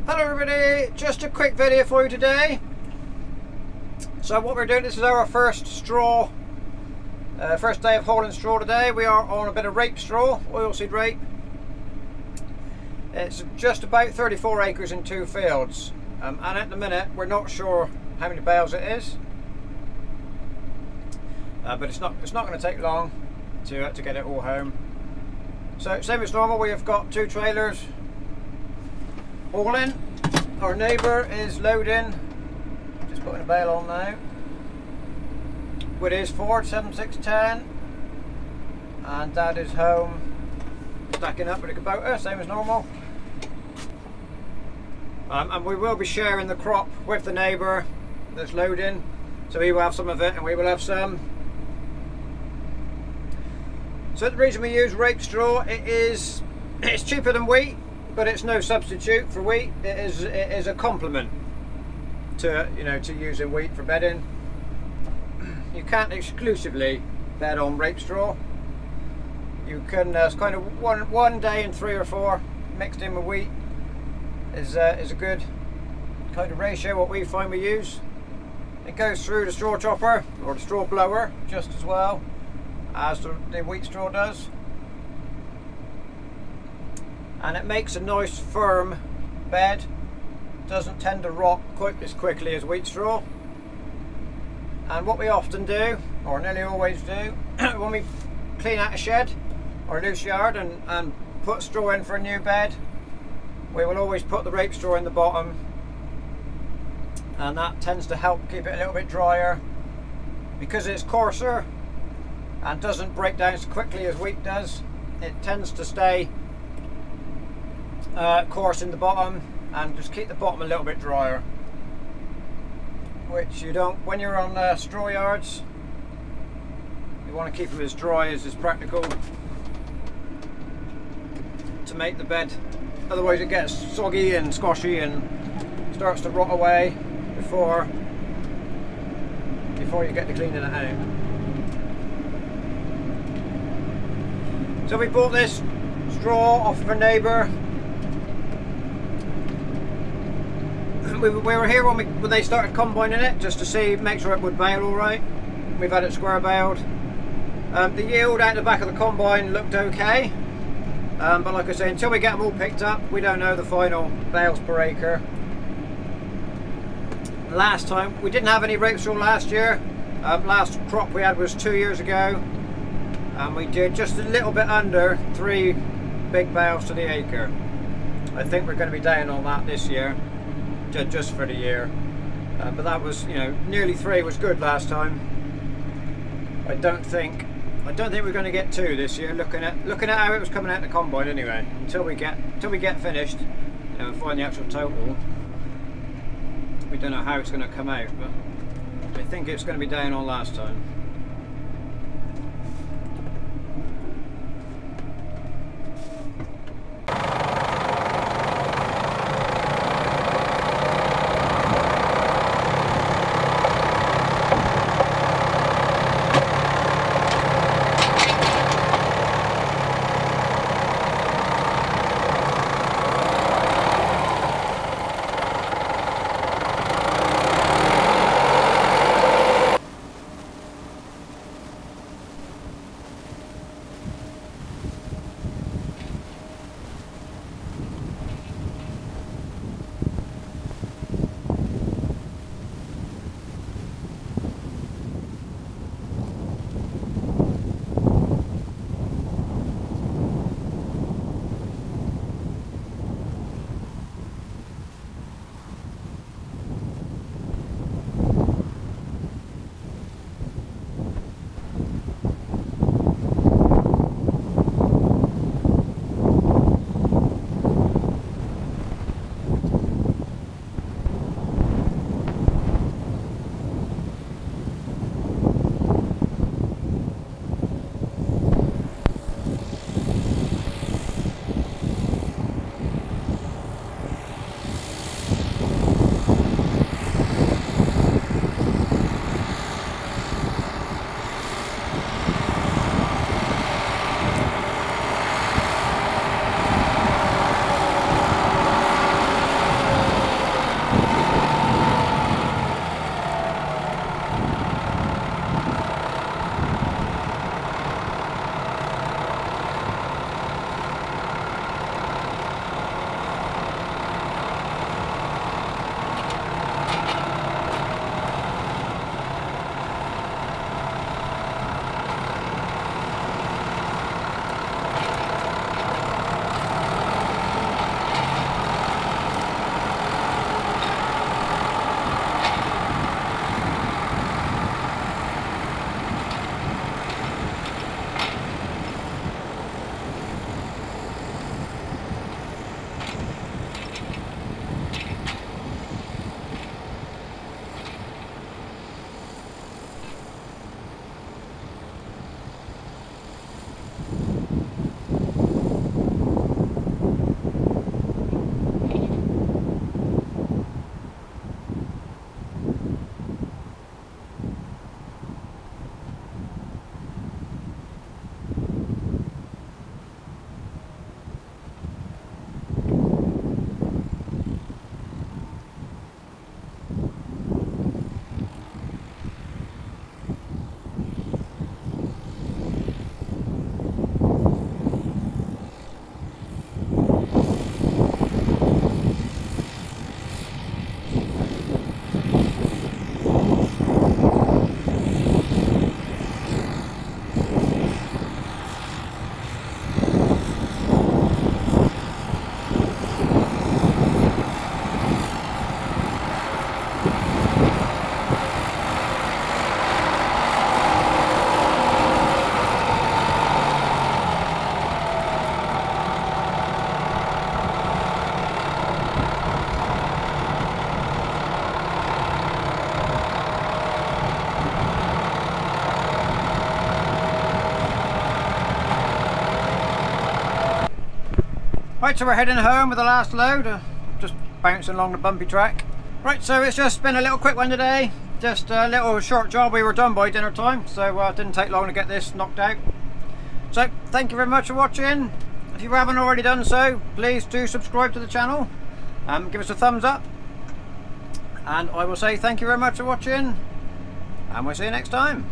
Hello everybody, just a quick video for you today. So what we're doing, this is our first straw, first day of hauling straw today. We are on a bit of rape straw, oilseed rape. It's just about 34 acres in 2 fields, and at the minute we're not sure how many bales it is, but it's not going to take long to get it all home. So same as normal, we have got 2 trailers all in. Our neighbour is loading, just putting a bale on now, with his Ford 7610, and Dad is home stacking up with a Kubota, same as normal. And we will be sharing the crop with the neighbour that's loading, so he will have some of it and we will have some. So the reason we use rape straw, it's cheaper than wheat, but it's no substitute for wheat. It is a complement to to using wheat for bedding. You can't exclusively bed on rape straw. You can it's kind of one day in 3 or 4 mixed in with wheat is a good kind of ratio. What we find we use, it goes through the straw chopper or the straw blower just as well as the wheat straw does. And it makes a nice firm bed, doesn't tend to rot quite as quickly as wheat straw. And what we often do, or nearly always do, when we clean out a shed or a loose yard and put straw in for a new bed, we will always put the rape straw in the bottom, and that tends to help keep it a little bit drier, because it's coarser and doesn't break down as quickly as wheat does. It tends to stay coarse in the bottom and just keep the bottom a little bit drier, which you don't when you're on straw yards. You want to keep them as dry as is practical to make the bed, otherwise it gets soggy and squashy and starts to rot away before you get to cleaning it out. So we bought this straw off of a neighbour. We were here when they started combining it, just to make sure it would bale all right. We've had it square baled. The yield out the back of the combine looked okay, but like I say, until we get them all picked up, we don't know the final bales per acre. Last time we didn't have any rape straw last year. Last crop we had was 2 years ago, and we did just a little bit under 3 big bales to the acre. I think we're going to be down on that this year, just for the year, but that was, nearly 3 was good last time. I don't think we're going to get 2 this year. Looking at how it was coming out the combine anyway. Until we get finished, and find the actual total, we don't know how it's going to come out. But I think it's going to be down on last time. Right, so we're heading home with the last load, just bouncing along the bumpy track. Right, so it's just been a little quick one today, just a little short job. We were done by dinner time, so it didn't take long to get this knocked out. So thank you very much for watching. If you haven't already done so, please do subscribe to the channel, give us a thumbs up, and I will say thank you very much for watching, and we'll see you next time.